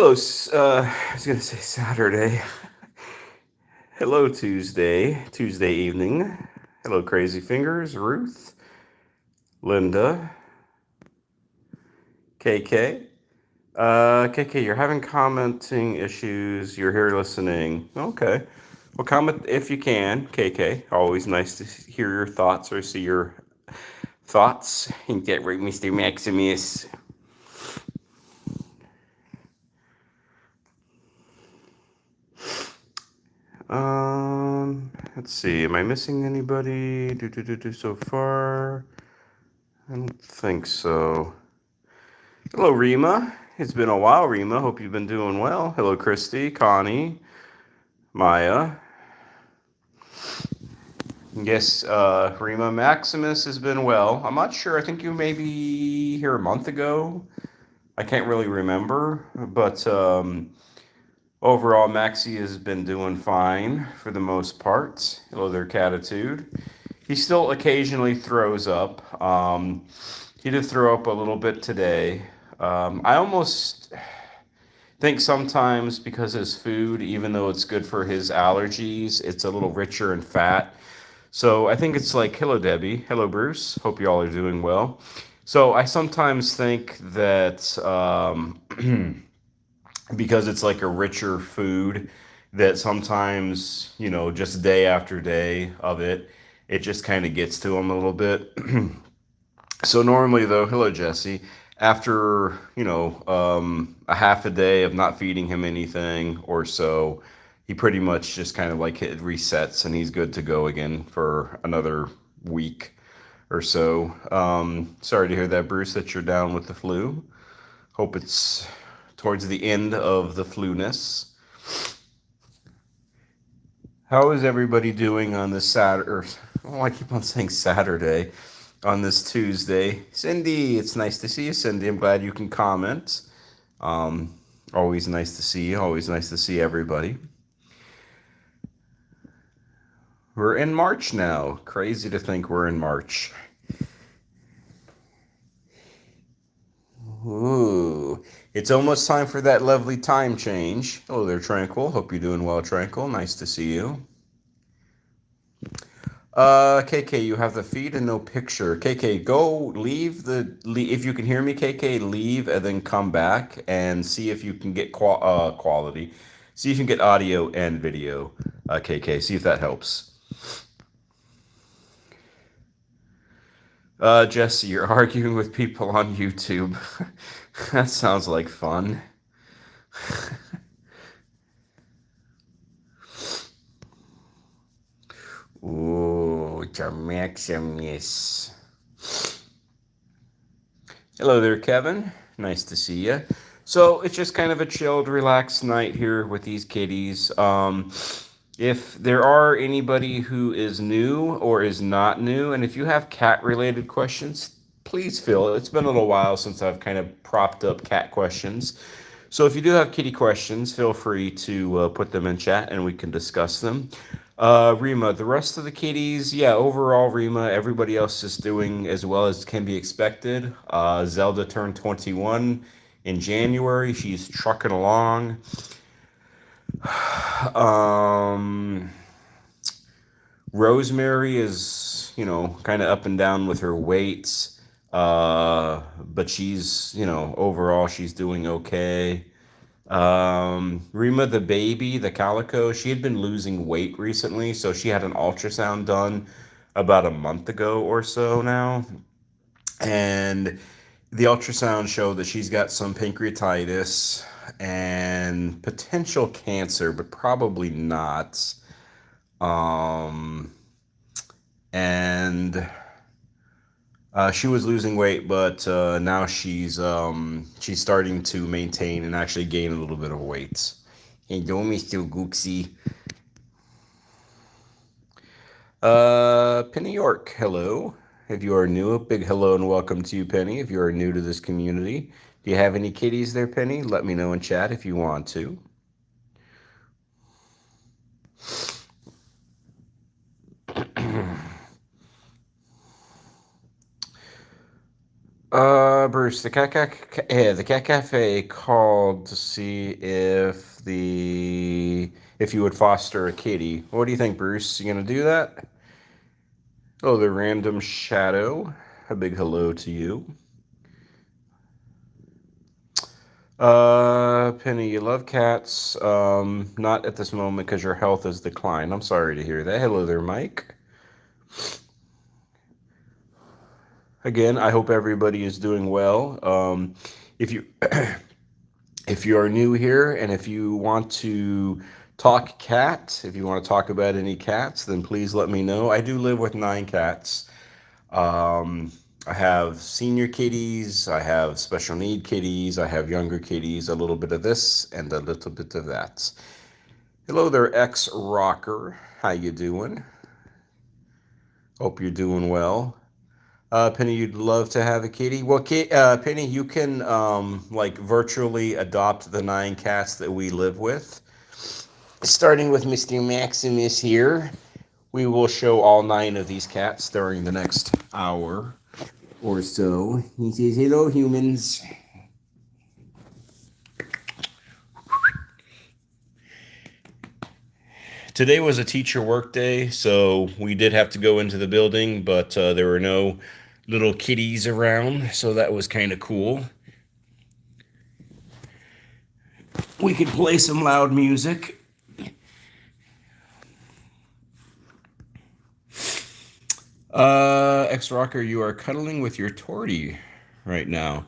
Hello, I was gonna say Saturday. Hello, Tuesday evening. Hello, Crazy Fingers, Ruth, Linda, KK. KK, you're having commenting issues. You're here listening. Okay. Well, comment if you can, KK. Always nice to hear your thoughts or see your thoughts. Ain't that right, Mr. Maximus? Let's see. Am I missing anybody? So far. I don't think so. Hello, Rima. It's been a while, Rima. Hope you've been doing well. Hello, Christy, Connie, Maya. Yes, Rima Maximus has been well. I'm not sure. I think you may be here a month ago. I can't really remember, but overall, Maxie has been doing fine for the most part. Hello there, Catitude. He still occasionally throws up. He did throw up a little bit today. I almost think sometimes because his food, even though it's good for his allergies, it's a little richer in fat. So I think it's like, hello, Debbie. Hello, Bruce. Hope you all are doing well. So I sometimes think that because it's like a richer food, that sometimes, just day after day of it, it just kind of gets to him a little bit. So normally, though, hello Jesse. After a half a day of not feeding him anything or so, he pretty much just kind of like it resets and he's good to go again for another week or so. Sorry to hear that, Bruce, that you're down with the flu. Hope it's towards the end of the flu-ness. How is everybody doing on this Saturday? Oh, I keep on saying Saturday. On this Tuesday. Cindy, it's nice to see you, Cindy. I'm glad you can comment. Um, Always nice to see you. Always nice to see everybody. We're in March now. Crazy to think we're in March. Ooh, it's almost time for that lovely time change. Hello there, Tranquil. Hope you're doing well, Tranquil. Nice to see you. KK, you have the feed and no picture. KK, if you can hear me, KK, leave and then come back and see if you can get quality. See if you can get audio and video, KK. See if that helps. Jesse, you're arguing with people on YouTube. That sounds like fun. Ooh, it's a Maximus. Hello there, Kevin. Nice to see you. So it's just kind of a chilled, relaxed night here with these kitties. If there are anybody who is new or is not new, and if you have cat-related questions, please feel it's been a little while since I've kind of propped up cat questions. So if you do have kitty questions, feel free to put them in chat and we can discuss them. Rima, the rest of the kitties, yeah, overall, Rima, everybody else is doing as well as can be expected. Zelda turned 21 in January. She's trucking along. Um, Rosemary is, kind of up and down with her weights. But she's, overall, she's doing okay. Rima the baby, the calico, she had been losing weight recently, so she had an ultrasound done about a month ago or so now. And the ultrasound showed that she's got some pancreatitis and potential cancer, but probably not. Um, and She was losing weight, but now she's starting to maintain and actually gain a little bit of weight. Hey, don't me still Gooksy. Penny York, hello. If you are new, a big hello and welcome to you, Penny. If you are new to this community, do you have any kitties there, Penny? Let me know in chat if you want to. Bruce, the cat cafe called to see if you would foster a kitty. What do you think, Bruce? You gonna do that? Oh, the random shadow. A big hello to you. Penny, you love cats. Not at this moment because your health has declined. I'm sorry to hear that. Hello there, Mike. Again, I hope everybody is doing well. If you if you are new here and if you want to talk cat, if you want to talk about any cats, then please let me know. I do live with 9 cats. Um, I have senior kitties, I have special need kitties, I have younger kitties, a little bit of this and a little bit of that. Hello there, ex-rocker. How you doing? Hope you're doing well. Penny, you'd love to have a kitty. Well, Penny, you can like virtually adopt the 9 cats that we live with. Starting with Mr. Maximus here, we will show all 9 of these cats during the next hour or so. He says, "Hello, humans." Today was a teacher work day, so we did have to go into the building, but there were no little kitties around, so that was kind of cool. We could play some loud music. Ex-Rocker, you are cuddling with your tortie right now.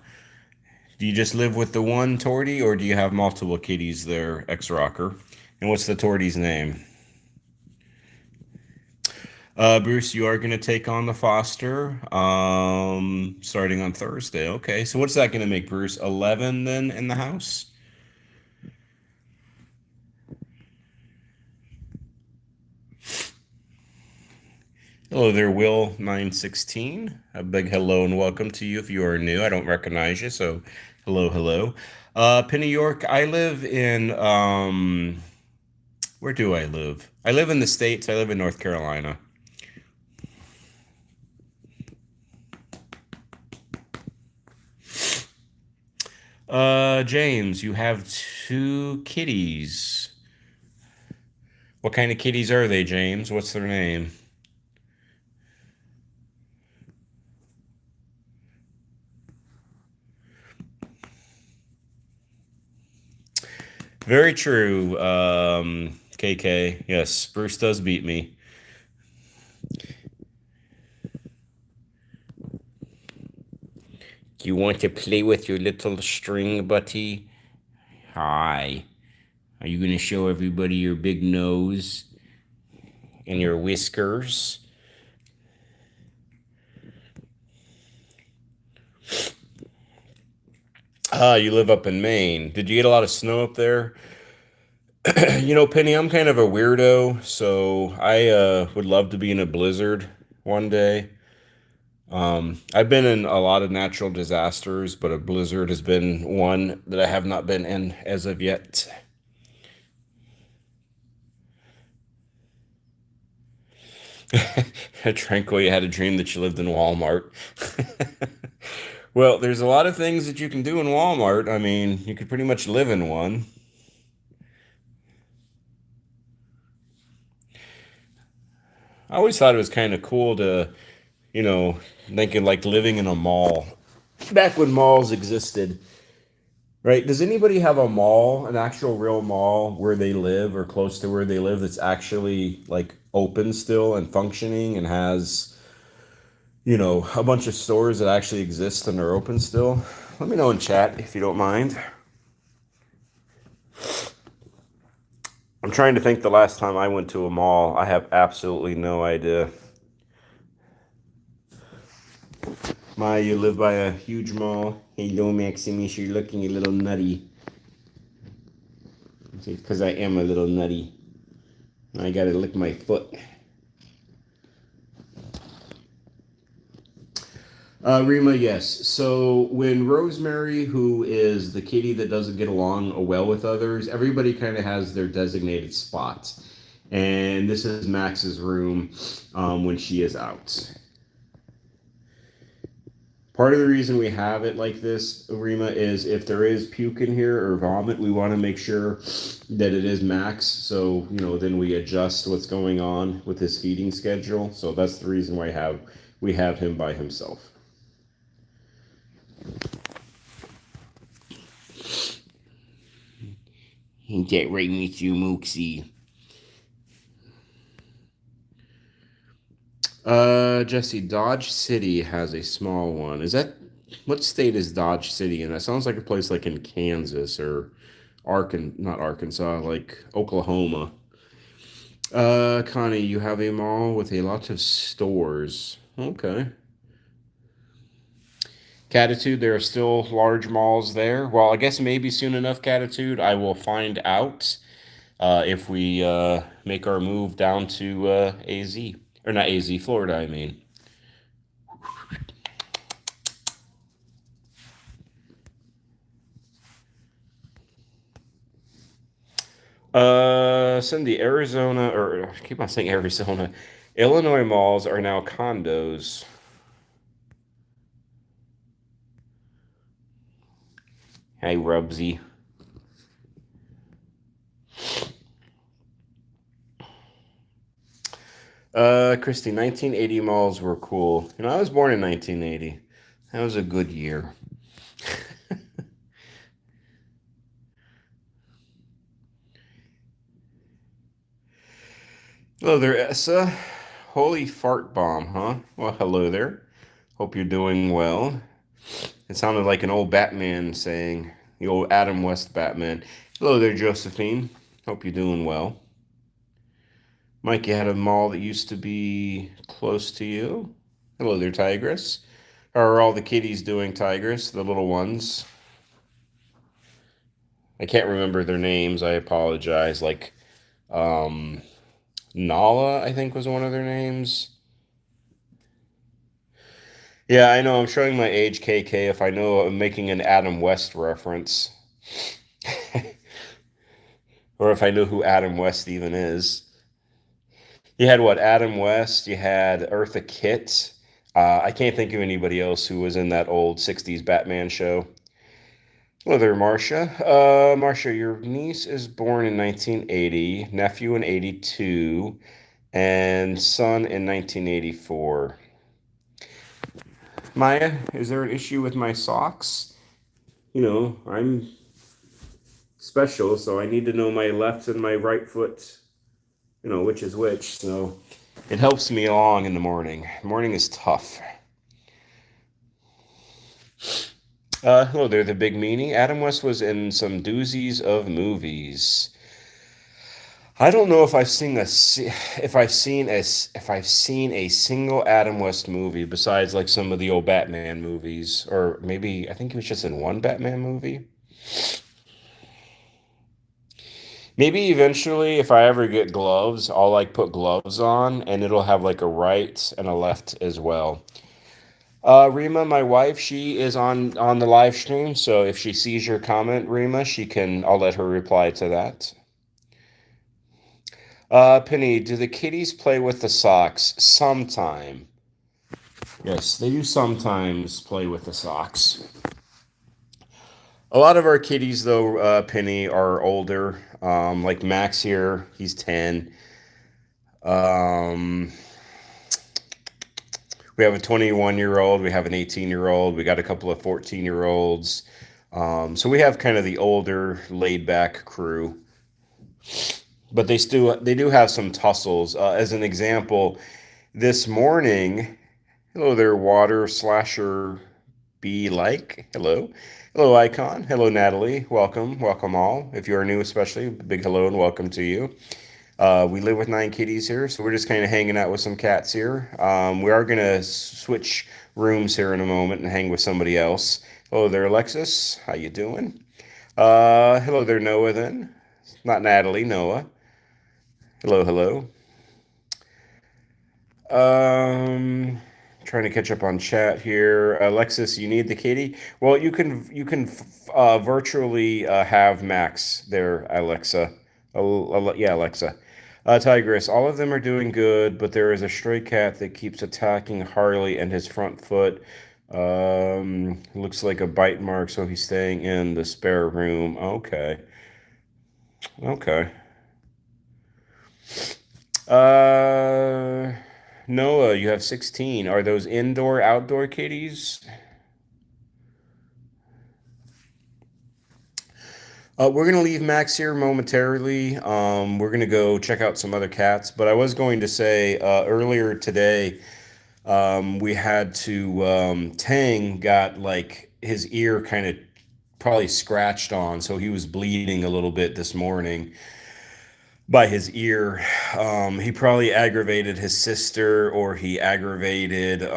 Do you just live with the one tortie, or do you have multiple kitties there, Ex-Rocker? And what's the tortie's name? Bruce, you are going to take on the foster starting on Thursday. Okay, so what's that going to make, Bruce? 11 then in the house? Hello there, Will916. A big hello and welcome to you if you are new. I don't recognize you, so hello. Penny York, I live in, where do I live? I live in the States. I live in North Carolina. James, you have 2 kitties. What kind of kitties are they, James? What's their name? Very true, KK. Yes, Bruce does beat me. You want to play with your little string buddy? Hi. Are you going to show everybody your big nose and your whiskers? Ah, you live up in Maine. Did you get a lot of snow up there? You know, Penny, I'm kind of a weirdo, so I would love to be in a blizzard one day. I've been in a lot of natural disasters, but a blizzard has been one that I have not been in as of yet. Tranquil, you had a dream that you lived in Walmart. Well, there's a lot of things that you can do in Walmart. I mean, you could pretty much live in one. I always thought it was kind of cool to, you know, thinking like living in a mall. Back when malls existed, right? Does anybody have a mall, an actual real mall where they live or close to where they live that's actually like open still and functioning and has, you know, a bunch of stores that actually exist and are open still? Let me know in chat if you don't mind. I'm trying to think the last time I went to a mall. I have absolutely no idea. Maya, you live by a huge mall. Hello, Maximus, you're looking a little nutty. Because I am a little nutty. I gotta lick my foot. Rima, yes. So when Rosemary, who is the kitty that doesn't get along well with others, everybody kind of has their designated spots. And this is Max's room when she is out. Part of the reason we have it like this, Rima, is if there is puke in here or vomit, we want to make sure that it is max. So, then we adjust what's going on with his feeding schedule. So that's the reason why we have him by himself. Ain't that right, Mr. Mooksy? Jesse, Dodge City has a small one. What state is Dodge City in? That sounds like a place like in Kansas or not Arkansas, like Oklahoma. Connie, you have a mall with a lot of stores. Okay. Catitude, there are still large malls there. Well, I guess maybe soon enough, Catitude, I will find out if we make our move down to AZ. Or not AZ, Florida, I mean. Cindy, Arizona, or I keep on saying Arizona. Illinois malls are now condos. Hey, Rubsy. Christy, 1980 malls were cool. I was born in 1980. That was a good year. Hello there, Essa. Holy fart bomb, huh? Well, hello there. Hope you're doing well. It sounded like an old Batman saying, the old Adam West Batman. Hello there, Josephine. Hope you're doing well. Mike, you had a mall that used to be close to you. Hello there, Tigress. How are all the kitties doing, Tigress? The little ones? I can't remember their names. I apologize. Like, Nala, I think was one of their names. Yeah, I know. I'm showing my age, KK, if I know I'm making an Adam West reference. Or if I know who Adam West even is. You had what? Adam West. You had Eartha Kitt. I can't think of anybody else who was in that old 60s Batman show. Hello there, Marcia. Marcia, your niece is born in 1980, nephew in 82, and son in 1984. Maya, is there an issue with my socks? I'm special, so I need to know my left and my right foot, which is which. So it helps me along in the morning. Morning is tough. Hello there, the big meanie. Adam West was in some doozies of movies. I don't know if I've seen a single Adam West movie besides like some of the old Batman movies, or maybe I think he was just in one Batman movie. Maybe eventually, if I ever get gloves, I'll like put gloves on, and it'll have like a right and a left as well. Rima, my wife, she is on the live stream, so if she sees your comment, Rima, I'll let her reply to that. Penny, do the kitties play with the socks? Sometime. Yes, they do sometimes play with the socks. A lot of our kitties, though, Penny, are older. Like Max here, he's 10. Um, we have a 21-year-old, we have an 18-year-old, we got a couple of 14-year-olds. So we have kind of the older, laid-back crew. But they do have some tussles. As an example, this morning, hello there, water slasher be like. Hello. Hello, Icon. Hello, Natalie. Welcome. Welcome all. If you are new, especially, big hello and welcome to you. We live with 9 kitties here, so we're just kind of hanging out with some cats here. We are going to switch rooms here in a moment and hang with somebody else. Hello there, Alexis. How you doing? Hello there, Noah then. Not Natalie, Noah. Hello, hello. Trying to catch up on chat here. Alexis, you need the kitty? Well, you can virtually have Max there, Alexa. Yeah, Alexa. Tigress, all of them are doing good, but there is a stray cat that keeps attacking Harley and his front foot. Looks like a bite mark, so he's staying in the spare room. Okay. Okay. Uh, Noah, you have 16. Are those indoor, outdoor kitties? We're gonna leave Max here momentarily. We're gonna go check out some other cats. But I was going to say earlier today, we had to Tang got like his ear kind of probably scratched on, so he was bleeding a little bit this morning by his ear. He probably aggravated his sister, or he aggravated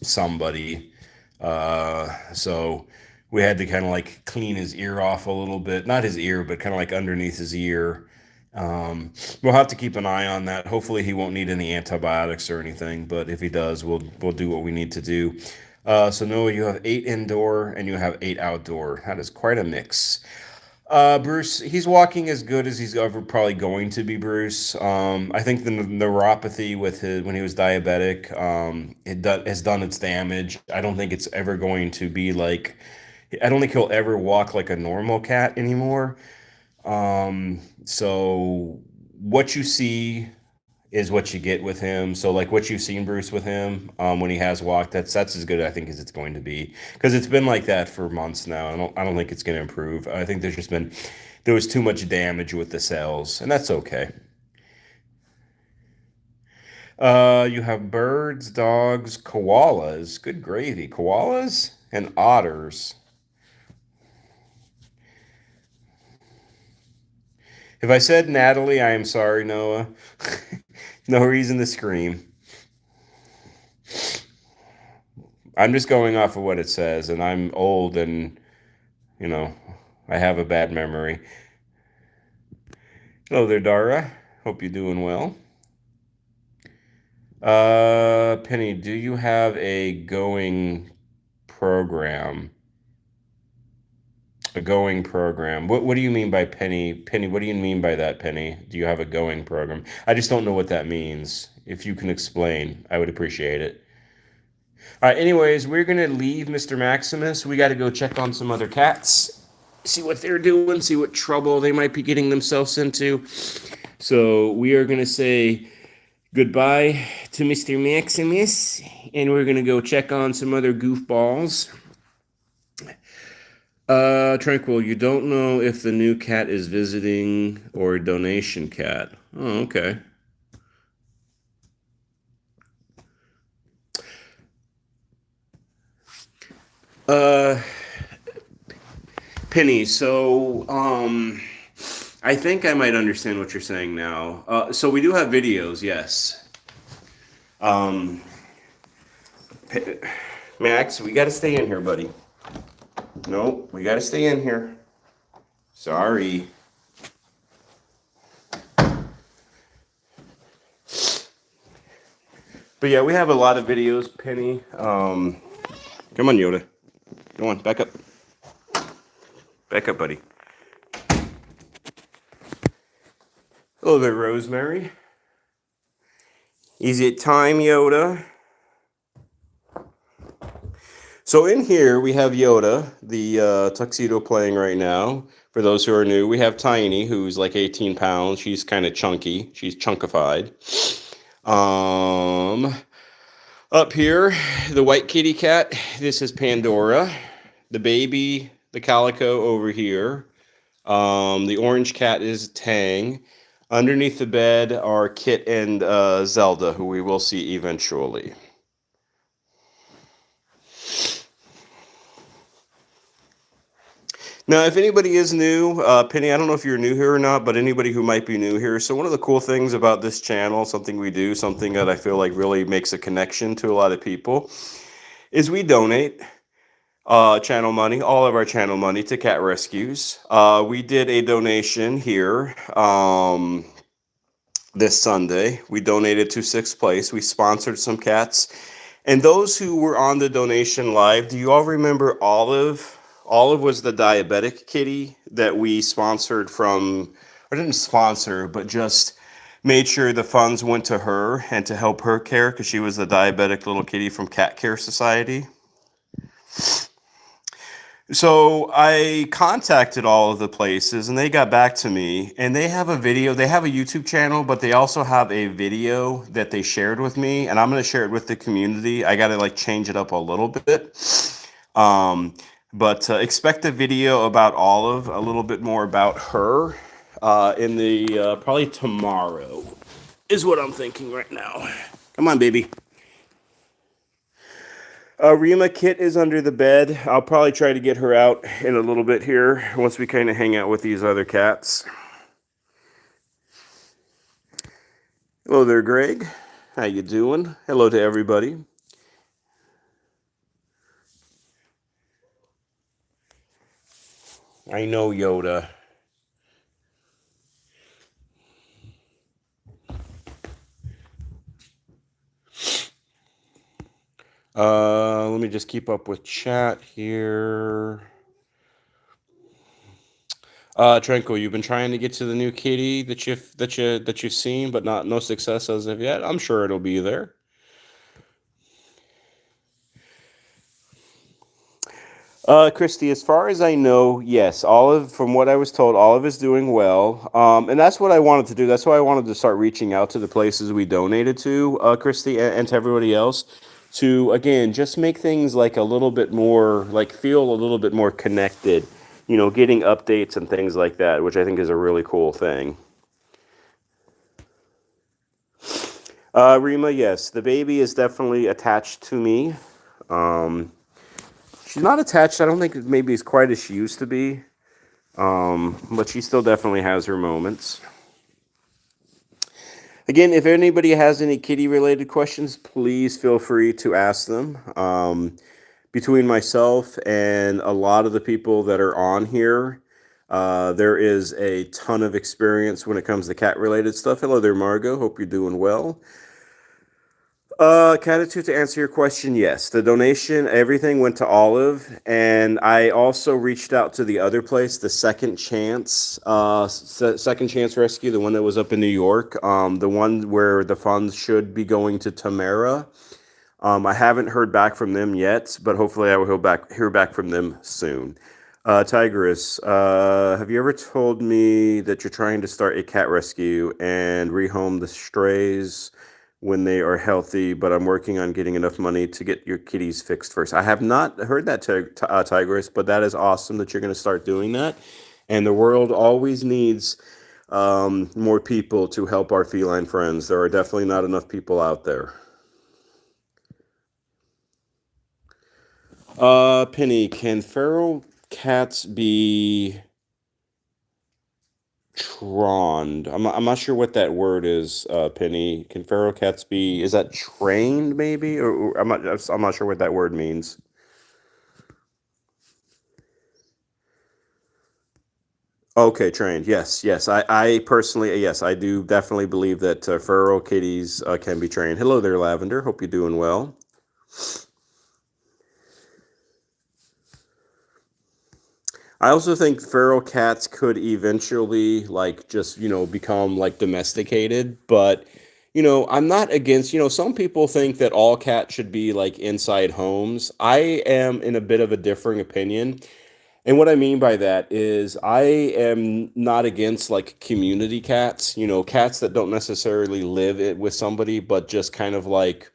somebody. So we had to kind of like clean his ear off a little bit, not his ear, but kind of like underneath his ear. We'll have to keep an eye on that. Hopefully, he won't need any antibiotics or anything. But if he does, we'll do what we need to do. So Noah, you have 8 indoor and you have 8 outdoor. That is quite a mix. Bruce, he's walking as good as he's ever probably going to be, Bruce. I think the neuropathy with his when he was diabetic, has done its damage. I don't think it's ever going to be like, I don't think he'll ever walk like a normal cat anymore. So what you see is what you get with him. So like what you've seen Bruce with him, when he has walked, that's as good I think as it's going to be, because it's been like that for months now. I don't think it's going to improve. I think there was too much damage with the cells, and that's okay. You have birds, dogs, koalas. Good gravy, koalas and otters. If I said Natalie, I am sorry, Noah. No reason to scream. I'm just going off of what it says, and I'm old, and you know, I have a bad memory. Hello there, Dara. Hope you're doing well. Penny, do you have a going program? A going program. What do you mean by Penny? Penny, what do you mean by that, Penny? Do you have a going program? I just don't know what that means. If you can explain, I would appreciate it. All right, anyways, we're gonna leave Mr. Maximus. We got to go check on some other cats, see what they're doing, see what trouble they might be getting themselves into. So we are gonna say goodbye to Mr. Maximus, and we're gonna go check on some other goofballs. Tranquil, you don't know if the new cat is visiting or a donation cat. Oh, okay. Uh, Penny, so, I think I might understand what you're saying now. So we do have videos, yes. Um, Max, we got to stay in here, buddy. Nope, we got to stay in here. Sorry. But yeah, we have a lot of videos, Penny. Come on, Yoda. Come on, back up. Back up, buddy. Hello there, Rosemary. Is it time, Yoda? So in here we have Yoda, the tuxedo playing right now. For those who are new, we have Tiny, who's like 18 pounds. She's kind of chunky. She's chunkified. Up here, the white kitty cat. This is Pandora. The baby, the calico over here. The orange cat is Tang. Underneath the bed are Kit and Zelda, who we will see eventually. Now, if anybody is new, Penny, I don't know if you're new here or not, but anybody who might be new here. So one of the cool things about this channel, something we do, something that I feel like really makes a connection to a lot of people, is we donate channel money, all of our channel money, to cat rescues. We did a donation here this Sunday. We donated to Sixth Place. We sponsored some cats. And those who were on the donation live, do you all remember Olive? Olive was the diabetic kitty that we sponsored from, or didn't sponsor, but just Made sure the funds went to her and to help her care because she was a diabetic little kitty from Cat Care Society. So I contacted all of the places and they got back to me and they have a video. They have a YouTube channel, but they also have a video that they shared with me and I'm going to share it with the community. I got to like change it up a little bit. Um, but expect a video about Olive, a little bit more about her in the probably tomorrow is what I'm thinking right now. Come on, baby. Rima Kit is under the bed. I'll probably try to get her out in a little bit here once we kind of hang out with these other cats. Hello there, Greg. How you doing? Hello to everybody. I know, Yoda. Let me just keep up with chat here. Trenko, you've been trying to get to the new kitty that you've seen, but no success as of yet. I'm sure it'll be there. Christy, as far as I know, yes, Olive, from what I was told, Olive is doing well. And that's what I wanted to do. That's why I wanted to start reaching out to the places we donated to, Christy, and to everybody else to, again, just make things like a little bit more, like feel a little bit more connected, getting updates and things like that, which I think is a really cool thing. Rima, yes, the baby is definitely attached to me. She's not attached. I don't think maybe as quite as she used to be. But she still definitely has her moments. Again, if anybody has any kitty related questions, please feel free to ask them. Between myself and a lot of the people that are on here, there is a ton of experience when it comes to cat related stuff. Hello there, Margot. Hope you're doing well. Catitude, to answer your question, yes. The donation, everything went to Olive, and I also reached out to the other place, the Second Chance Rescue, the one that was up in New York, the one where the funds should be going to Tamara. I haven't heard back from them yet, but hopefully I will hear back from them soon. Tigress, have you ever told me that you're trying to start a cat rescue and rehome the strays when they are healthy, but I'm working on getting enough money to get your kitties fixed first? I have not heard that, Tigress, but that is awesome that you're going to start doing that. And the world always needs more people to help our feline friends. There are definitely not enough people out there. Penny, can feral cats be trained? I'm not sure what that word is, Penny. Can feral cats be, is that trained maybe? Or I'm not sure what that word means. Okay, trained. Yes, yes. I personally, yes, I do definitely believe that feral kitties can be trained. Hello there, Lavender. Hope you're doing well. I also think feral cats could eventually like just, become like domesticated, but I'm not against, some people think that all cats should be like inside homes. I am in a bit of a differing opinion. And what I mean by that is I am not against like community cats, cats that don't necessarily live it with somebody, but just kind of like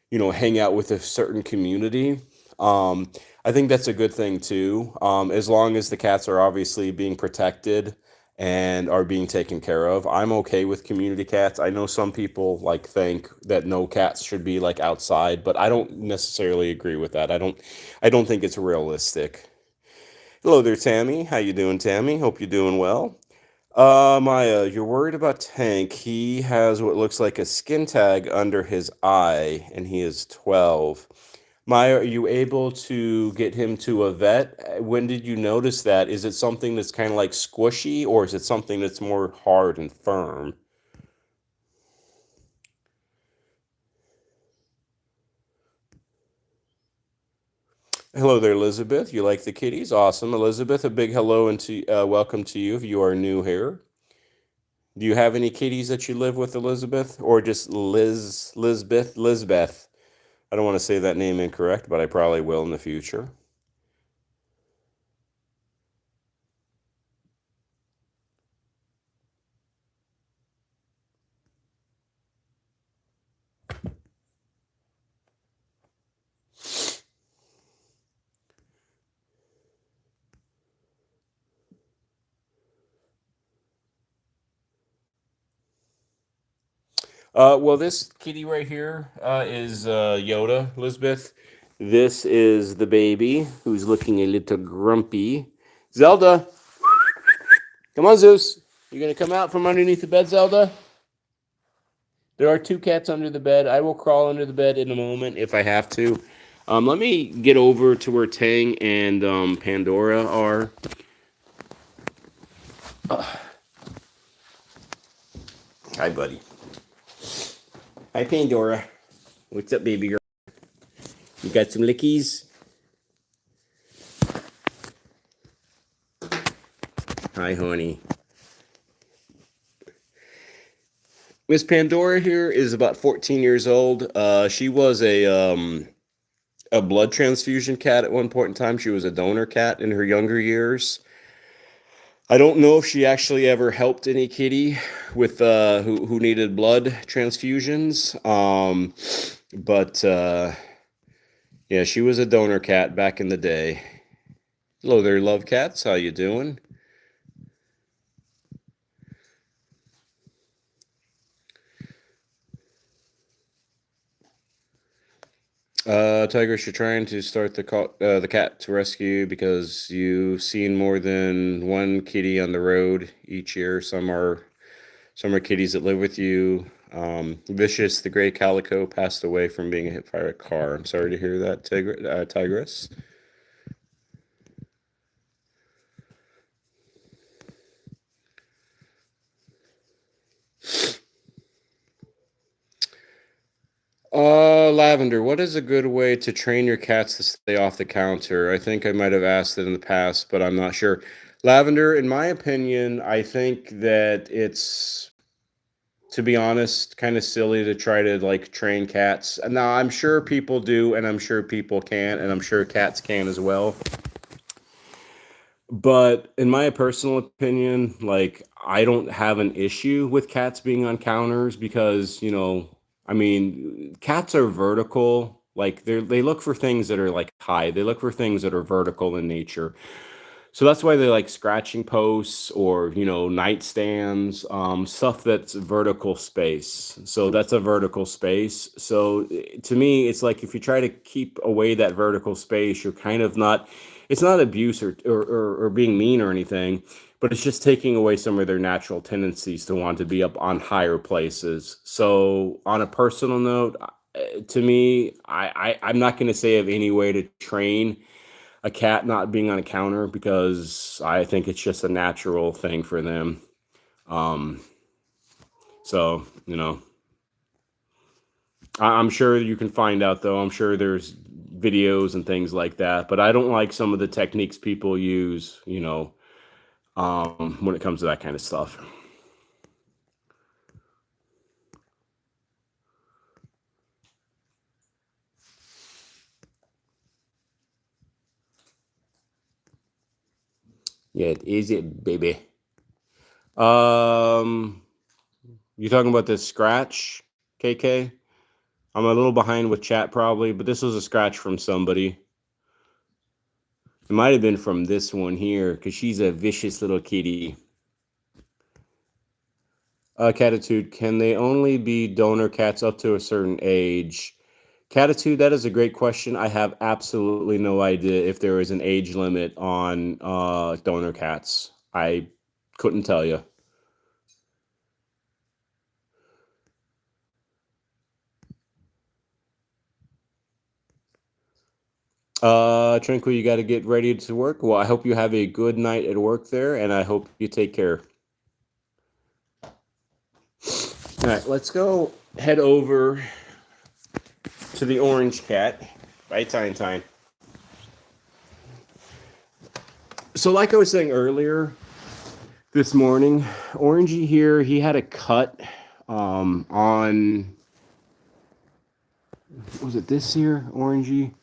hang out with a certain community. I think that's a good thing too, as long as the cats are obviously being protected and are being taken care of. I'm okay with community cats. I know some people like think that no cats should be like outside, but I don't necessarily agree with that. I don't think it's realistic. Hello there, Tammy. How you doing, Tammy? Hope you're doing well. Maya, you're worried about Tank. He has what looks like a skin tag under his eye, and he is 12. Maya, are you able to get him to a vet? When did you notice that? Is it something that's kind of like squishy, or is it something that's more hard and firm? Hello there, Elizabeth. You like the kitties? Awesome. Elizabeth, a big hello and welcome to you if you are new here. Do you have any kitties that you live with, Elizabeth? Or just Lisbeth? I don't want to say that name incorrect, but I probably will in the future. Well, this kitty right here is Yoda, Elizabeth. This is the baby who's looking a little grumpy. Zelda, come on, Zeus. You gonna come out from underneath the bed, Zelda? There are two cats under the bed. I will crawl under the bed in a moment if I have to. Let me get over to where Tang and Pandora are. Hi, buddy. Hi, Pandora. What's up, baby girl? You got some lickies? Hi, honey. Miss Pandora here is about 14 years old. She was a blood transfusion cat at one point in time. She was a donor cat in her younger years. I don't know if she actually ever helped any kitty with who needed blood transfusions. But yeah, she was a donor cat back in the day. Hello there, love cats. How you doing? Tigress, you're trying to start the cat to rescue because you've seen more than one kitty on the road each year. Some are kitties that live with you. Vicious, the gray calico, passed away from being hit by a car. I'm sorry to hear that, Tigress. Lavender, what is a good way to train your cats to stay off the counter? I think I might have asked it in the past, but I'm not sure. Lavender, in my opinion, I think that it's, to be honest, kind of silly to try to like train cats. Now, I'm sure people do, and I'm sure people can, and I'm sure cats can as well. But in my personal opinion, like I don't have an issue with cats being on counters because, I mean, cats are vertical. Like they look for things that are like high. They look for things that are vertical in nature. So that's why they like scratching posts or, nightstands, stuff that's vertical space. So that's a vertical space. So to me, it's like if you try to keep away that vertical space, you're kind of not, it's not abuse or being mean or anything, but it's just taking away some of their natural tendencies to want to be up on higher places. So on a personal note, to me, I'm not going to say of any way to train a cat not being on a counter because I think it's just a natural thing for them. Um, so, I'm sure you can find out though. I'm sure there's videos and things like that, but I don't like some of the techniques people use, when it comes to that kind of stuff. Yeah, it is it, baby. Um, you talking about this scratch, KK? I'm a little behind with chat probably, but this was a scratch from somebody. It might have been from this one here because she's a vicious little kitty. Catitude, can they only be donor cats up to a certain age? Catitude, that is a great question. I have absolutely no idea if there is an age limit on donor cats. I couldn't tell you. Tranquil, you got to get ready to work. Well, I hope you have a good night at work there, and I hope you take care. All right, let's go head over to the orange cat. Bye, Tine Tine. So, like I was saying earlier, this morning. Orangey here, he had a cut on, was it this ear, Orangey?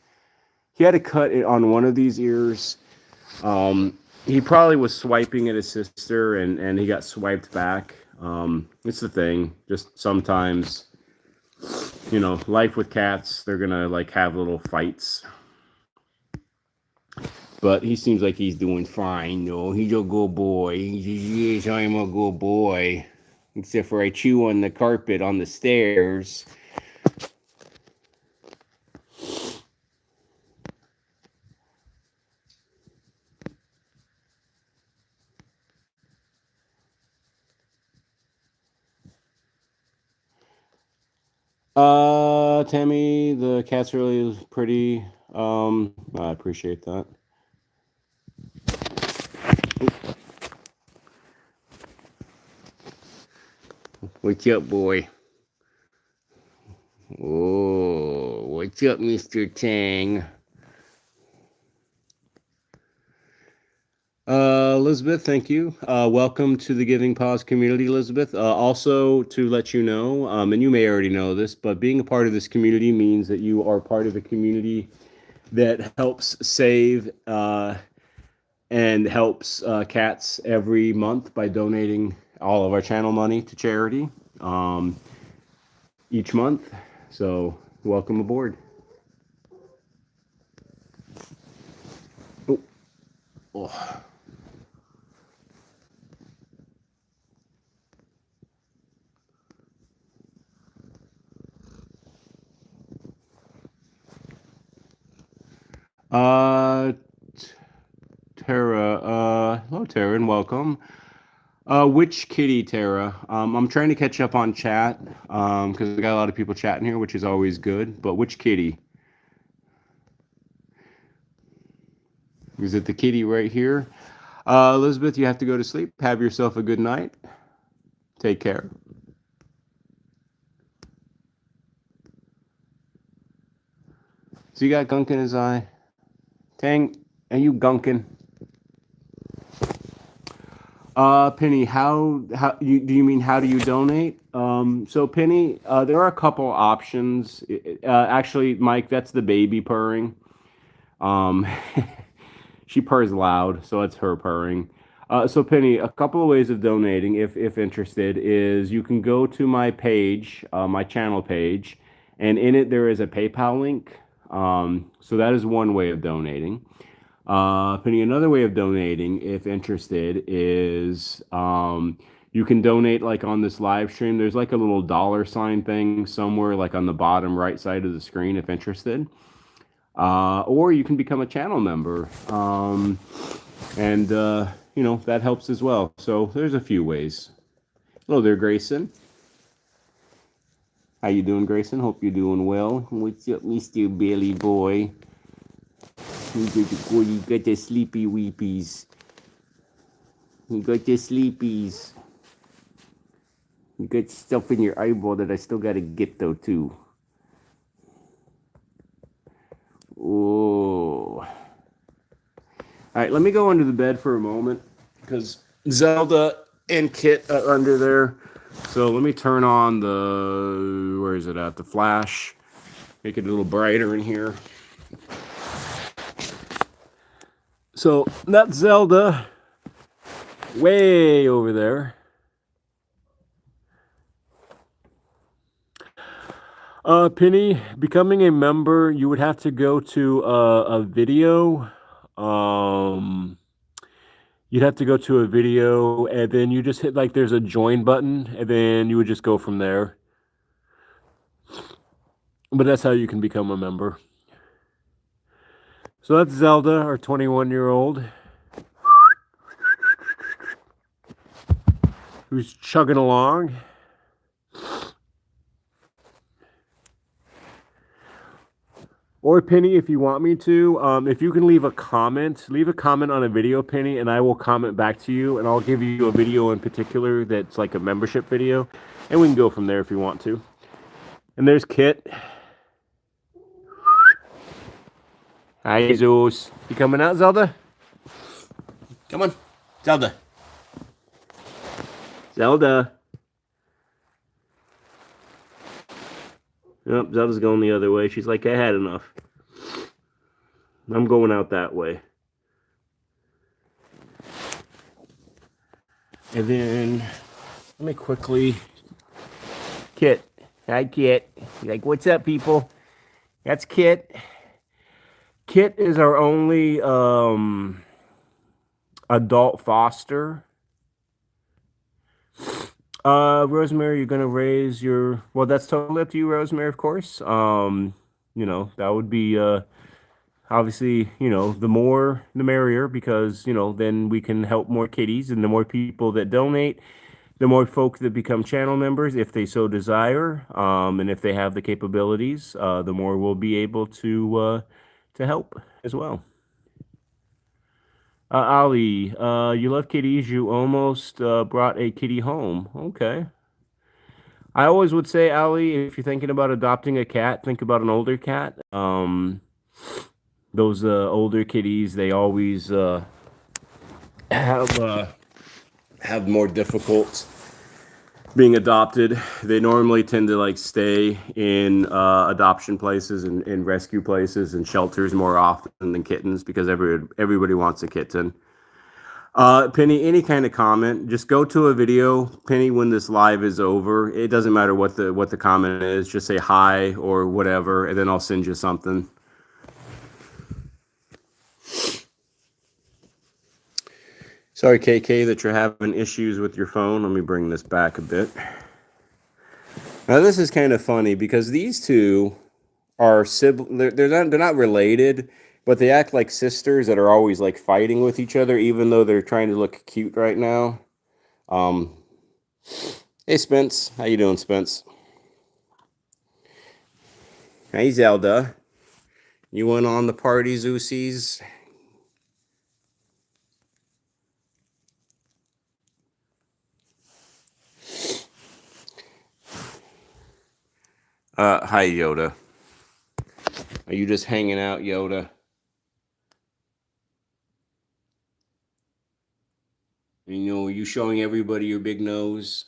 He had a cut on one of these ears. He probably was swiping at his sister, and he got swiped back. It's the thing. Just sometimes, you know, life with cats, they're gonna like have little fights. But he seems like he's doing fine, though. He's a good boy. Yes, I'm a good boy. Except for I chew on the carpet on the stairs. Tammy, the cat's really pretty. I appreciate that. What's up, boy? Oh, what's up, Mr. Tang? Elizabeth, thank you. Welcome to the Giving PAWS community, Elizabeth. Also, to let you know, and you may already know this, but being a part of this community means that you are part of a community that helps save and helps cats every month by donating all of our channel money to charity each month. So, welcome aboard. Oh. Tara, hello, Tara, and welcome. Which kitty, Tara? I'm trying to catch up on chat, because we got a lot of people chatting here, which is always good, but which kitty? Is it the kitty right here? Elizabeth, you have to go to sleep. Have yourself a good night. Take care. So you got gunk in his eye. Tang, are you gunking? Penny, how do you mean how do you donate? So Penny, there are a couple options. Actually, Mike, that's the baby purring. She purrs loud, so it's her purring. So Penny, a couple of ways of donating, if interested, is you can go to my page, my channel page, and in it there is a PayPal link. So that is one way of donating. Penny, another way of donating, if interested, is you can donate like on this live stream. There's like a little $sign thing somewhere, like on the bottom right side of the screen, if interested. Or you can become a channel member, and you know, that helps as well. So there's a few ways. Hello there, Grayson. How you doing, Grayson? Hope you're doing well. What's up, Mr. Billy boy? You got the sleepy weepies. You got the sleepies. You got stuff in your eyeball that I still gotta get though too. Oh. Alright, let me go under the bed for a moment, because Zelda and Kit are under there. So let me turn on the, where is it at? The flash. Make it a little brighter in here. So that's Zelda way over there. Penny, becoming a member, you would have to go to a video. You'd have to go to a video, and then you just hit like there's a join button, and then you would just go from there. But that's how you can become a member. So that's Zelda, our 21-year-old, who's chugging along. Or Penny, if you want me to, if you can leave a comment on a video, Penny, and I will comment back to you, and I'll give you a video in particular that's like a membership video, and we can go from there if you want to. And there's Kit. Hi, Jesus. You coming out, Zelda? Come on, Zelda. Zelda. Yep, Zelda's going the other way. She's like, I had enough. I'm going out that way. And then, let me quickly... Kit. Hi, Kit. You're like, what's up, people? That's Kit. Kit is our only adult foster. Rosemary, you're gonna raise your... Well, that's totally up to you, Rosemary, of course. You know, that would be obviously, you know, the more the merrier, because, you know, then we can help more kitties, and the more people that donate, the more folk that become channel members, if they so desire, and if they have the capabilities, the more we'll be able to help as well. Ali, you love kitties. You almost brought a kitty home. Okay. I always would say, Ali, if you're thinking about adopting a cat, think about an older cat. Those older kitties, they always have more difficult being adopted. They normally tend to like stay in adoption places and rescue places and shelters more often than kittens, because everybody wants a kitten. Penny, any kind of comment, just go to a video, Penny, when this live is over. It doesn't matter what the comment is, just say hi or whatever, and then I'll send you something. Sorry, KK, that you're having issues with your phone. Let me bring this back a bit. Now, this is kind of funny because these two are siblings. They're not related, but they act like sisters that are always like fighting with each other, even though they're trying to look cute right now. Hey, Spence. How you doing, Spence? Hey, Zelda. You went on the party, Zeusies? Hi, Yoda. Are you just hanging out, Yoda? You know, are you showing everybody your big nose?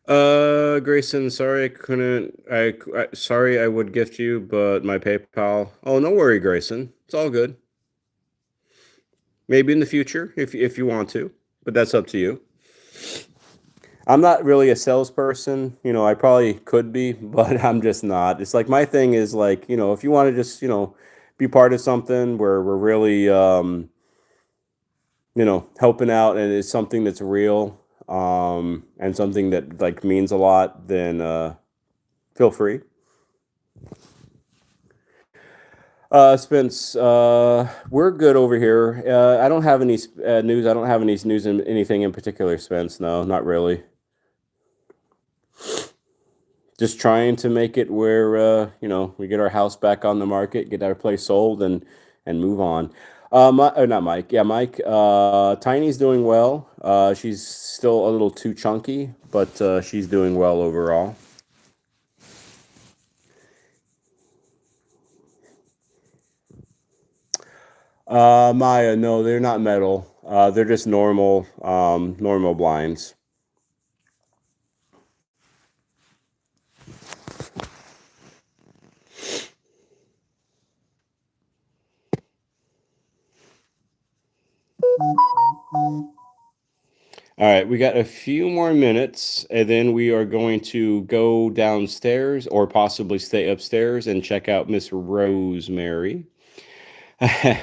Grayson, sorry I couldn't. Sorry I would gift you, but my PayPal. Oh, no worry, Grayson. It's all good. Maybe in the future if you want to, but that's up to you. I'm not really a salesperson. You know, I probably could be, but I'm just not. It's like my thing is like, you know, if you want to just, you know, be part of something where we're really, you know, helping out, and it's something that's real, and something that like means a lot, then feel free. Spence, we're good over here. I don't have any news. I don't have any news in anything in particular, Spence. No, not really. Just trying to make it where you know, we get our house back on the market, get our place sold, and move on. Not Mike. Yeah, Mike. Tiny's doing well. She's still a little too chunky, but she's doing well overall. Maya, no, they're not metal. They're just normal, normal blinds. All right, we got a few more minutes, and then we are going to go downstairs or possibly stay upstairs and check out Miss Rosemary.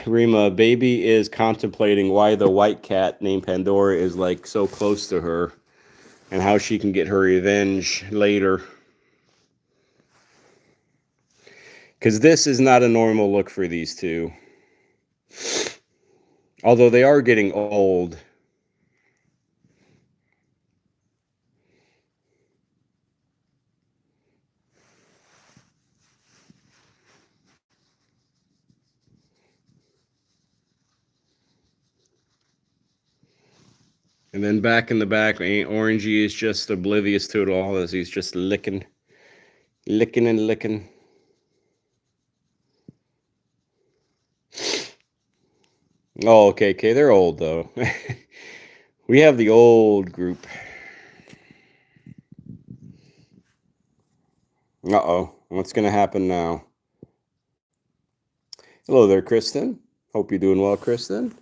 Rima, baby is contemplating why the white cat named Pandora is like so close to her and how she can get her revenge later. Because this is not a normal look for these two. Although they are getting old. And then back in the back, Orangey is just oblivious to it all as he's just licking and licking. Oh, okay, okay. They're old though. We have the old group. Uh-oh. What's gonna happen now? Hello there, Kristen. Hope you're doing well, Kristen.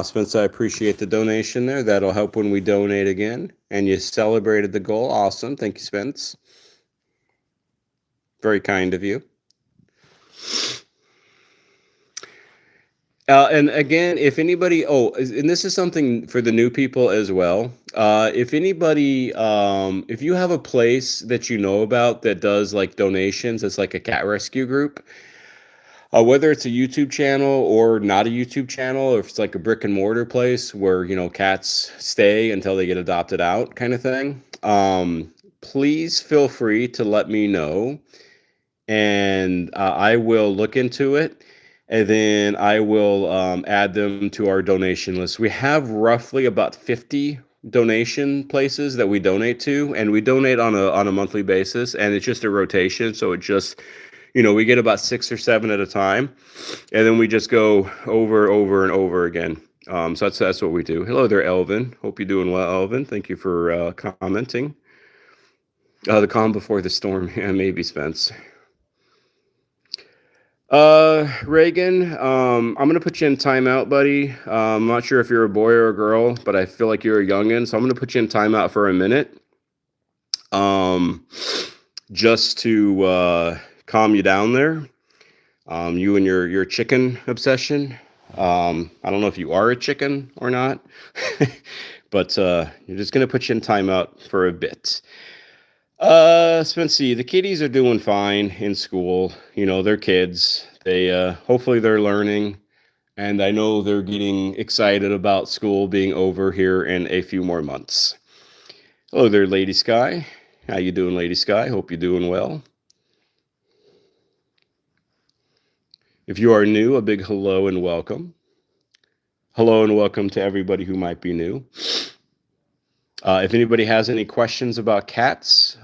Spence, I appreciate the donation there. That'll help when we donate again. And you celebrated the goal. Awesome. Thank you, Spence. Very kind of you. And again, if anybody, and this is something for the new people as well. If anybody, if you have a place that you know about that does like donations, it's like a cat rescue group, whether it's a YouTube channel or not a YouTube channel, or if it's like a brick and mortar place where, cats stay until they get adopted out kind of thing, please feel free to let me know and I will look into it. And then I will add them to our donation list. We have roughly about 50 donation places that we donate to, and we donate on a monthly basis, and it's just a rotation. So it just, we get about 6 or 7 at a time, and then we just go over and over again. So that's what we do. Hello there, Elvin. Hope you're doing well, Elvin. Thank you for commenting. The calm before the storm. Yeah, maybe, Spence. Reagan, I'm gonna put you in timeout, buddy. I'm not sure if you're a boy or a girl, but I feel like you're a youngin, so I'm gonna put you in timeout for a minute. Um, just to calm you down there. You and your chicken obsession. I don't know if you are a chicken or not, but you're just gonna put you in timeout for a bit. Spency, the kiddies are doing fine in school. They're kids. They hopefully they're learning, and I know they're getting excited about school being over here in a few more months. Hello there, Lady Sky. How you doing, Lady Sky? Hope you're doing well. If you are new, a big hello and welcome. Hello and welcome to everybody who might be new. If anybody has any questions about cats,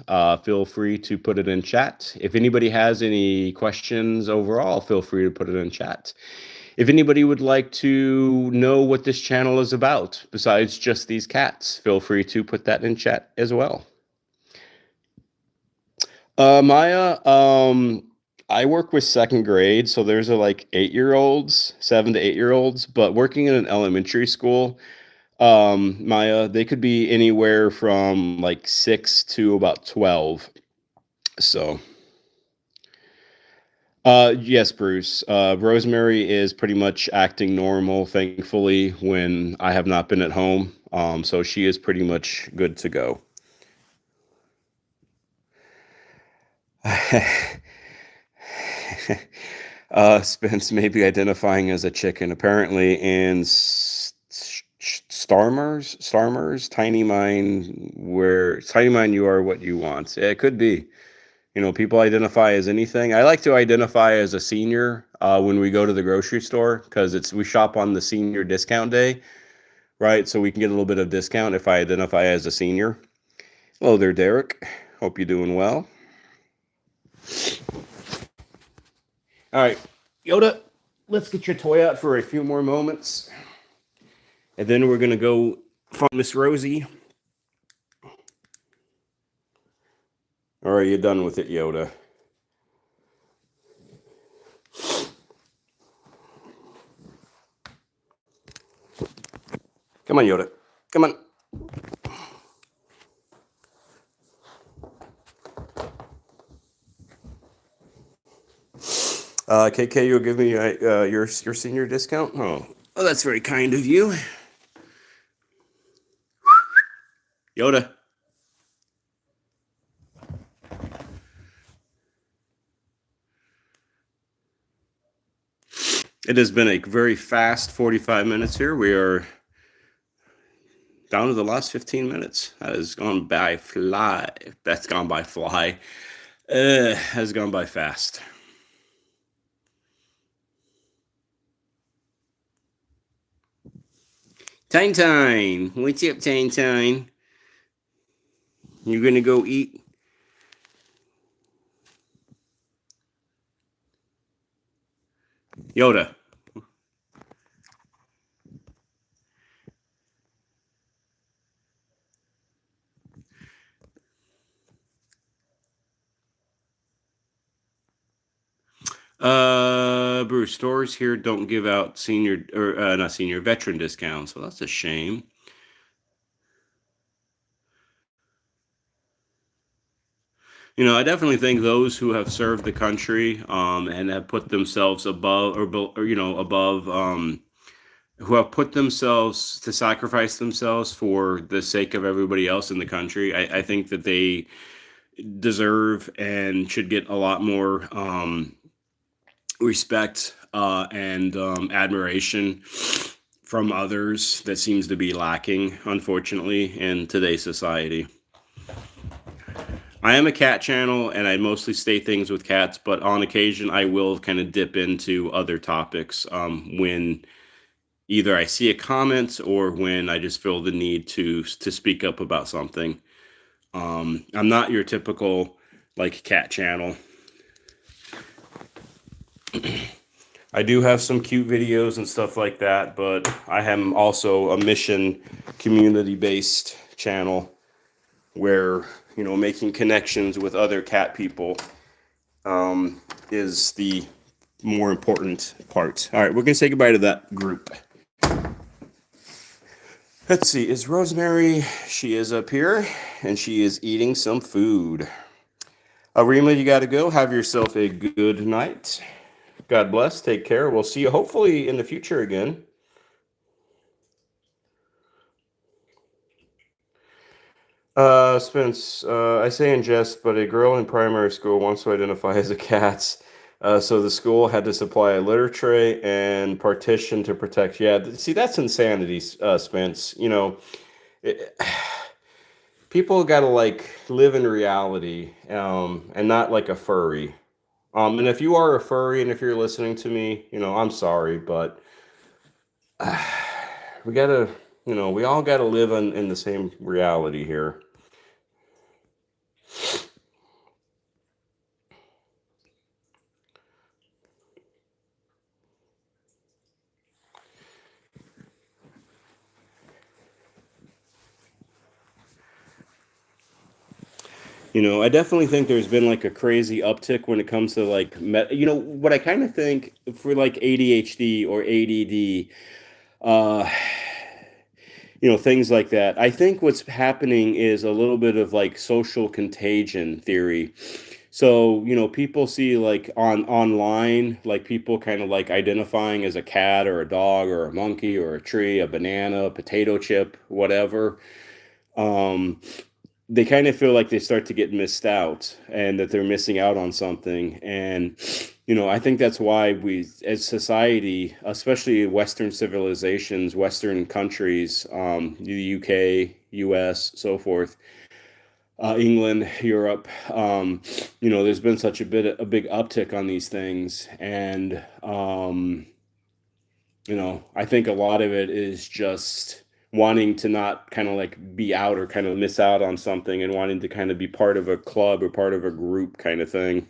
feel free to put it in chat. If anybody has any questions overall, feel free to put it in chat. If anybody would like to know what this channel is about, besides just these cats, feel free to put that in chat as well. Maya, I work with second grade, so there's like 8-year-olds, 7 to 8-year-olds, but working in an elementary school, Maya, they could be anywhere from like 6 to about 12. So, yes, Bruce. Rosemary is pretty much acting normal, thankfully, when I have not been at home. So she is pretty much good to go. Spence may be identifying as a chicken. Apparently, in Starmers, Tiny Mine, where Tiny Mine, you are what you want. It could be. People identify as anything. I like to identify as a senior when we go to the grocery store because we shop on the senior discount day, right? So we can get a little bit of discount if I identify as a senior. Hello there, Derek. Hope you're doing well. All right, Yoda, let's get your toy out for a few more moments. And then we're going to go find Miss Rosie. Or are you done with it, Yoda? Come on, Yoda. Come on. KK, you'll give me your senior discount? Oh, that's very kind of you. Yoda. It has been a very fast 45 minutes here. We are down to the last 15 minutes. That has gone by fly. That's gone by fly. Has gone by fast. Tine, what's up, Tine? You gonna go eat? Yoda, Bruce, stores here don't give out senior or not senior veteran discounts. Well, that's a shame. I definitely think those who have served the country and have put themselves above or above who have put themselves to sacrifice themselves for the sake of everybody else in the country. I think that they deserve and should get a lot more respect and admiration from others that seems to be lacking, unfortunately, in today's society. I am a cat channel and I mostly say things with cats, but on occasion I will kind of dip into other topics when either I see a comment or when I just feel the need to speak up about something. I'm not your typical like cat channel. I do have some cute videos and stuff like that, but I am also a mission community-based channel where, making connections with other cat people is the more important part. All right, we're going to say goodbye to that group. Let's see, is Rosemary? She is up here, and she is eating some food. Rima, you got to go. Have yourself a good night. God bless. Take care. We'll see you hopefully in the future again. Spence, I say in jest, but a girl in primary school wants to identify as a cat. So the school had to supply a litter tray and partition to protect. Yeah, see, that's insanity, Spence. It, people got to like live in reality, and not like a furry. And if you are a furry and if you're listening to me, I'm sorry, but we gotta, we all gotta live in the same reality here. I definitely think there's been like a crazy uptick when it comes to like, what I kind of think for like ADHD or ADD, uh, things like that. I think what's happening is a little bit of like social contagion theory. So, people see like online, like people kind of like identifying as a cat or a dog or a monkey or a tree, a banana, a potato chip, whatever. Um, they kind of feel like they start to get missed out and that they're missing out on something. And, I think that's why we, as society, especially Western civilizations, Western countries, the UK, US, so forth, England, Europe, there's been such a big uptick on these things. And, I think a lot of it is just wanting to not kind of like be out or kind of miss out on something and wanting to kind of be part of a club or part of a group kind of thing.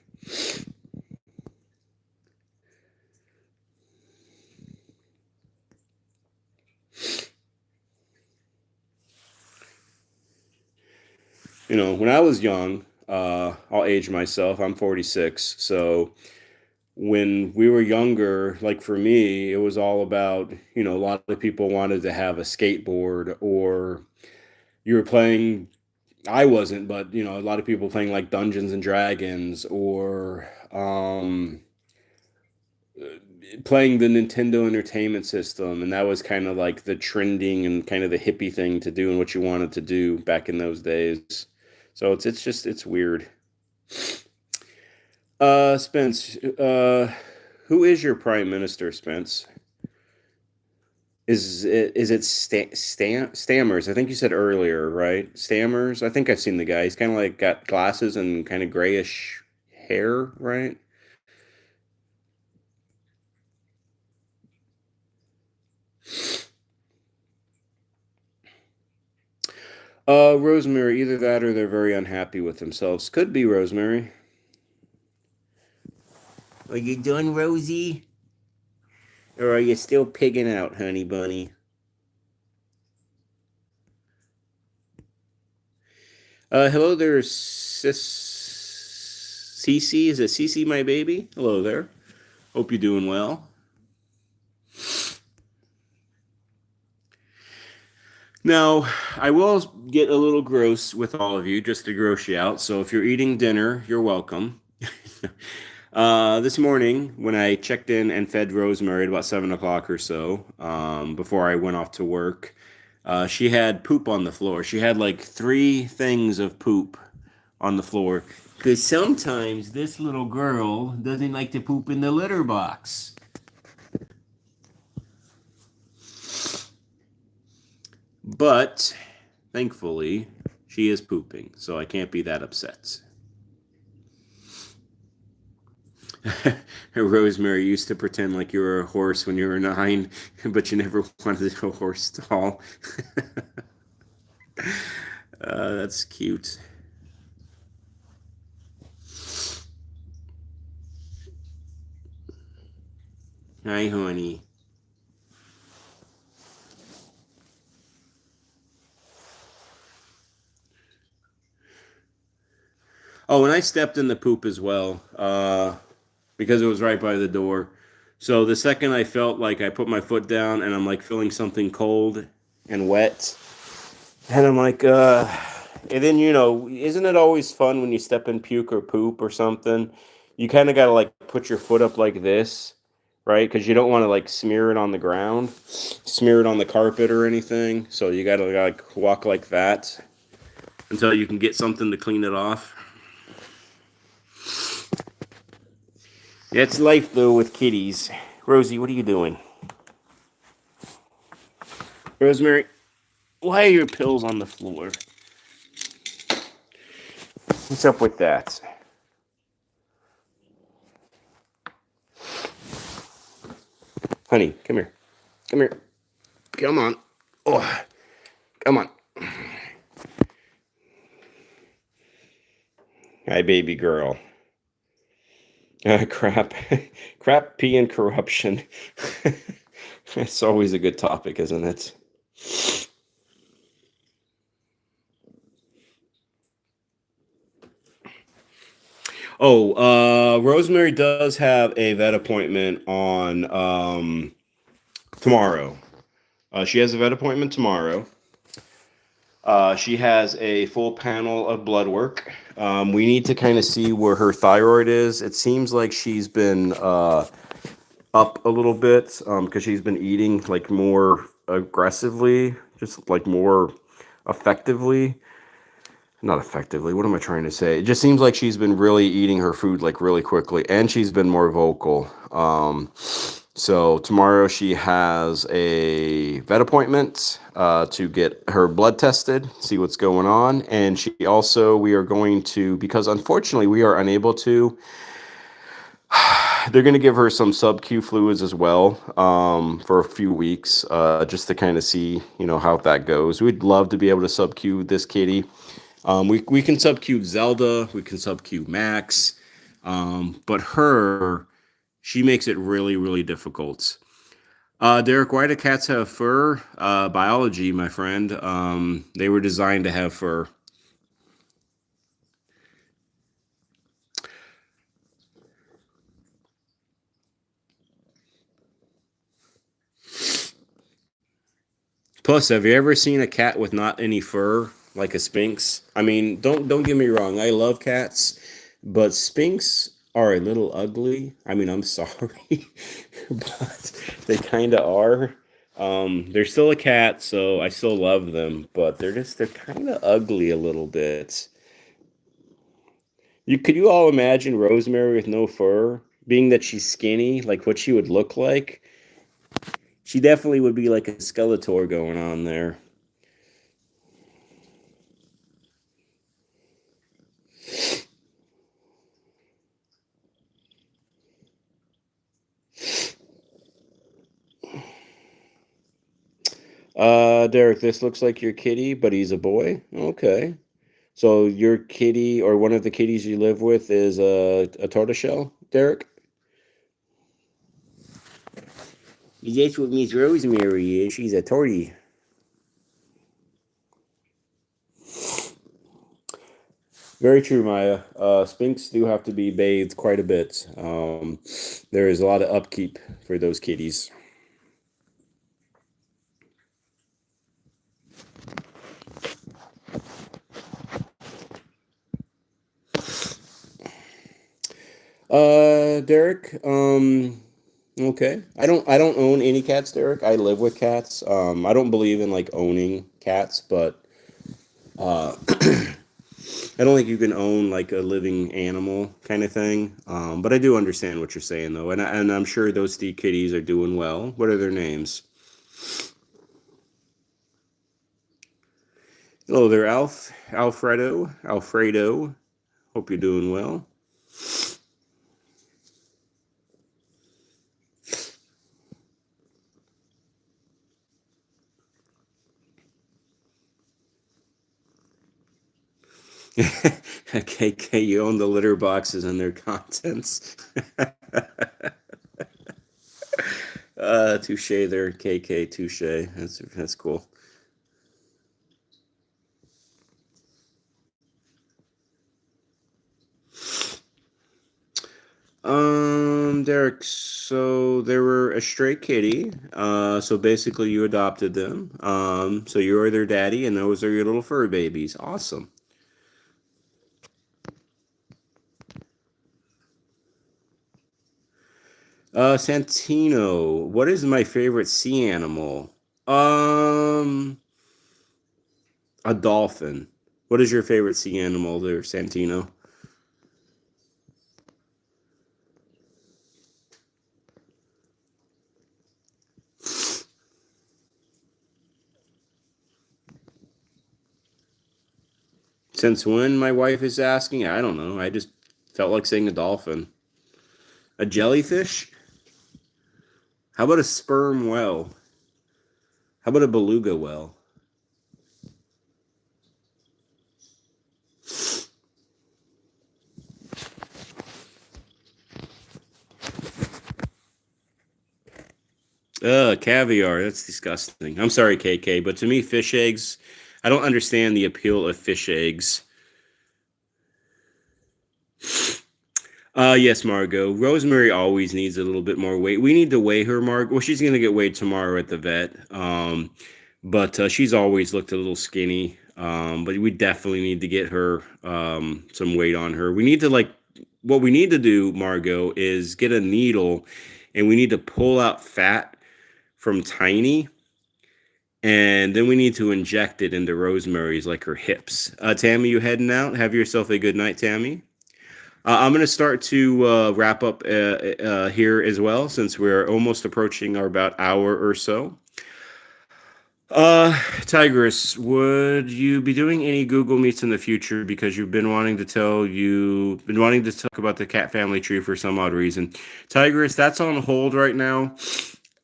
When I was young, I'll age myself, I'm 46. So when we were younger, like for me, it was all about, a lot of people wanted to have a skateboard or you were playing. I wasn't, but a lot of people playing like Dungeons and Dragons or playing the Nintendo Entertainment System, and that was kind of like the trending and kind of the hippie thing to do and what you wanted to do back in those days. So it's weird. Spence, who is your prime minister, Spence? Is it Stammers? I think you said earlier, right? Stammers. I think I've seen the guy. He's kind of like got glasses and kind of grayish hair, right? Rosemary. Either that or they're very unhappy with themselves. Could be Rosemary. Are you done, Rosie? Or are you still pigging out, honey bunny? Hello there, sis. Cece. Is it Cece, my baby? Hello there. Hope you're doing well. Now, I will get a little gross with all of you just to gross you out. So if you're eating dinner, you're welcome. This morning, when I checked in and fed Rosemary at about 7 o'clock or so, before I went off to work, she had poop on the floor. She had like 3 things of poop on the floor. Because sometimes this little girl doesn't like to poop in the litter box. But thankfully, she is pooping, so I can't be that upset. Rosemary used to pretend like you were a horse when you were 9, but you never wanted a horse stall. That's cute. Hi, honey. Oh, and I stepped in the poop as well, because it was right by the door. So the second I felt like I put my foot down and I'm like feeling something cold and wet, and I'm like, and then, isn't it always fun when you step in puke or poop or something? You kind of got to like put your foot up like this, right? Because you don't want to like smear it on the ground, smear it on the carpet or anything. So you got to like walk like that until you can get something to clean it off. That's life though with kitties. Rosie, what are you doing? Rosemary, why are your pills on the floor? What's up with that? Honey, come here. Come here. Come on. Oh, come on. Hi, baby girl. Crap. Crap, pee, and corruption. It's always a good topic, isn't it? Oh, Rosemary does have a vet appointment on tomorrow. She has a vet appointment tomorrow. She has a full panel of blood work. We need to kind of see where her thyroid is. It seems like she's been up a little bit because she's been eating like more aggressively, just like more effectively. Not effectively. What am I trying to say? It just seems like she's been really eating her food like really quickly, and she's been more vocal. So tomorrow she has a vet appointment to get her blood tested, see what's going on, and we are going to, because unfortunately we are unable to. They're going to give her some sub-Q fluids as well for a few weeks, just to kind of see, how that goes. We'd love to be able to sub-Q this kitty. We can sub-Q Zelda, we can sub-Q Max, but she makes it really, really difficult. Derek, why do cats have fur? Biology, my friend. They were designed to have fur. Plus, have you ever seen a cat with not any fur, like a Sphinx? I mean, don't get me wrong. I love cats, but Sphinx are a little ugly. I mean, I'm sorry, but they kind of are. They're still a cat, so I still love them, but they're kind of ugly a little bit. Could you all imagine Rosemary with no fur, being that she's skinny, like what she would look like? She definitely would be like a Skeletor going on there. Derek, this looks like your kitty, but he's a boy. Okay. So your kitty or one of the kitties you live with is a tortoiseshell, Derek? That's what Miss Rosemary is. She's a tortie. Very true, Maya. Sphinx do have to be bathed quite a bit. There is a lot of upkeep for those kitties. Derek, okay. I don't own any cats, Derek. I live with cats. I don't believe in like owning cats, but uh I don't think you can own like a living animal kind of thing. But I do understand what you're saying though, and I'm sure those three kitties are doing well. What are their names? Hello there, Alfredo. Hope you're doing well. KK, you own the litter boxes and their contents. Touche there, KK. Touche. That's cool. Derek. So they were a stray kitty. So basically you adopted them. So you're their daddy, and those are your little fur babies. Awesome. Santino. What is my favorite sea animal? Um, a dolphin. What is your favorite sea animal there, Santino? Since when, my wife is asking? I don't know. I just felt like saying a dolphin. A jellyfish? How about a sperm whale? How about a beluga whale? Caviar. That's disgusting. I'm sorry, KK, but to me, fish eggs, I don't understand the appeal of fish eggs. Yes, Margot. Rosemary always needs a little bit more weight. We need to weigh her, Margot. Well, she's gonna get weighed tomorrow at the vet. But she's always looked a little skinny. But we definitely need to get her some weight on her. We need to like what we need to do, Margot, is get a needle, and we need to pull out fat from Tiny, and then we need to inject it into Rosemary's like her hips. Tammy, you heading out? Have yourself a good night, Tammy. I'm going to start to wrap up here as well, since we're almost approaching our about hour or so. Tigress, would you be doing any Google Meets in the future? Because you've been wanting to talk about the cat family tree for some odd reason. Tigress, that's on hold right now.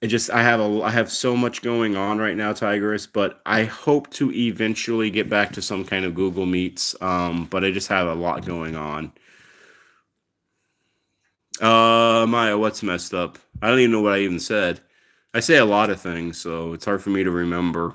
I have so much going on right now, Tigress, but I hope to eventually get back to some kind of Google Meets. But I just have a lot going on. Maya, what's messed up? I don't even know what I even said. I say a lot of things, so it's hard for me to remember.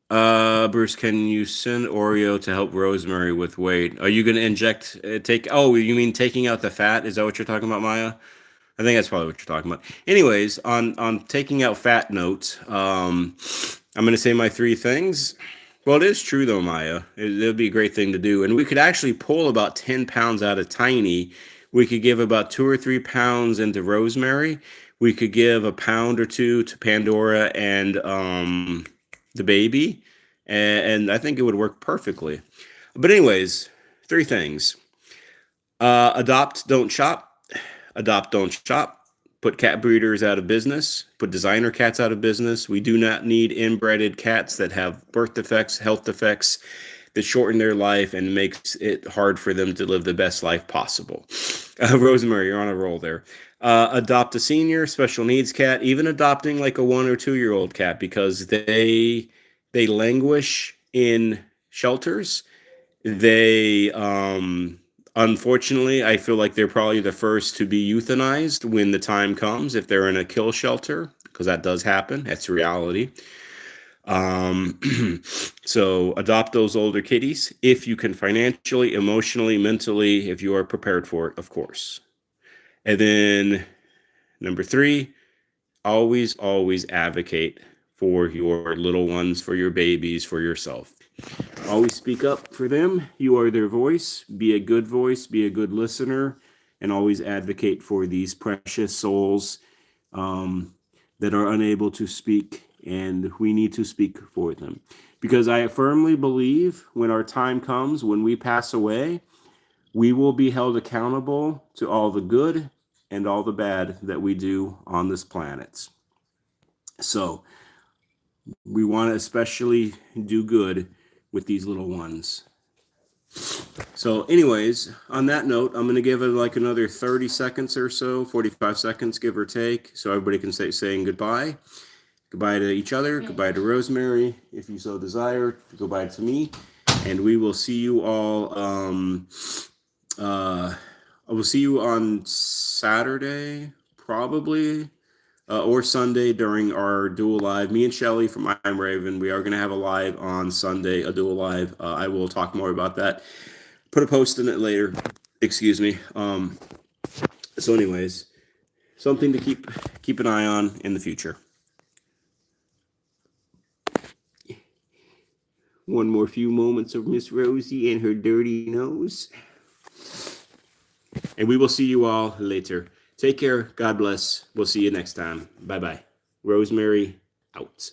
Bruce, can you send Oreo to help Rosemary with weight? Are you going to inject, take, oh, you mean taking out the fat? Is that what you're talking about, Maya? I think that's probably what you're talking about. Anyways, on taking out fat notes, I'm going to say my three things. Well, it is true though, Maya. It'd be a great thing to do, and we could actually pull about 10 pounds out of Tiny. We could give about 2 or 3 pounds into Rosemary. We could give a pound or two to Pandora and the baby, and I think it would work perfectly. But anyways, three things: adopt, don't shop. Adopt, don't shop. Put cat breeders out of business. Put designer cats out of business. We do not need inbred cats that have birth defects, health defects that shorten their life and makes it hard for them to live the best life possible. Rosemary, you're on a roll there. Adopt a senior special needs cat, even adopting like a 1 or 2 year old cat, because they languish in shelters. They Unfortunately, I feel like they're probably the first to be euthanized when the time comes if they're in a kill shelter, because that does happen. That's reality. So adopt those older kitties if you can financially, emotionally, mentally, if you are prepared for it, of course. And then number 3, always advocate for your little ones, for your babies, for yourself. Always speak up for them. You are their voice. Be a good voice, be a good listener, and always advocate for these precious souls that are unable to speak, and we need to speak for them. Because I firmly believe when our time comes, when we pass away, we will be held accountable to all the good and all the bad that we do on this planet. So we want to especially do good with these little ones. So anyways, on that note, I'm going to give it like another 30 seconds or so, 45 seconds, give or take, so everybody can say saying goodbye. Goodbye to each other, goodbye to Rosemary, if you so desire, goodbye to me, and we will see you all, I will see you on Saturday, probably, or Sunday during our dual live. Me and Shelly from I'm Raven, we are going to have a live on Sunday, a dual live. I will talk more about that. Put a post in it later. Excuse me. So anyways, something to keep an eye on in the future. One more few moments of Miss Rosie and her dirty nose. And we will see you all later. Take care. God bless. We'll see you next time. Bye-bye. Rosemary, out.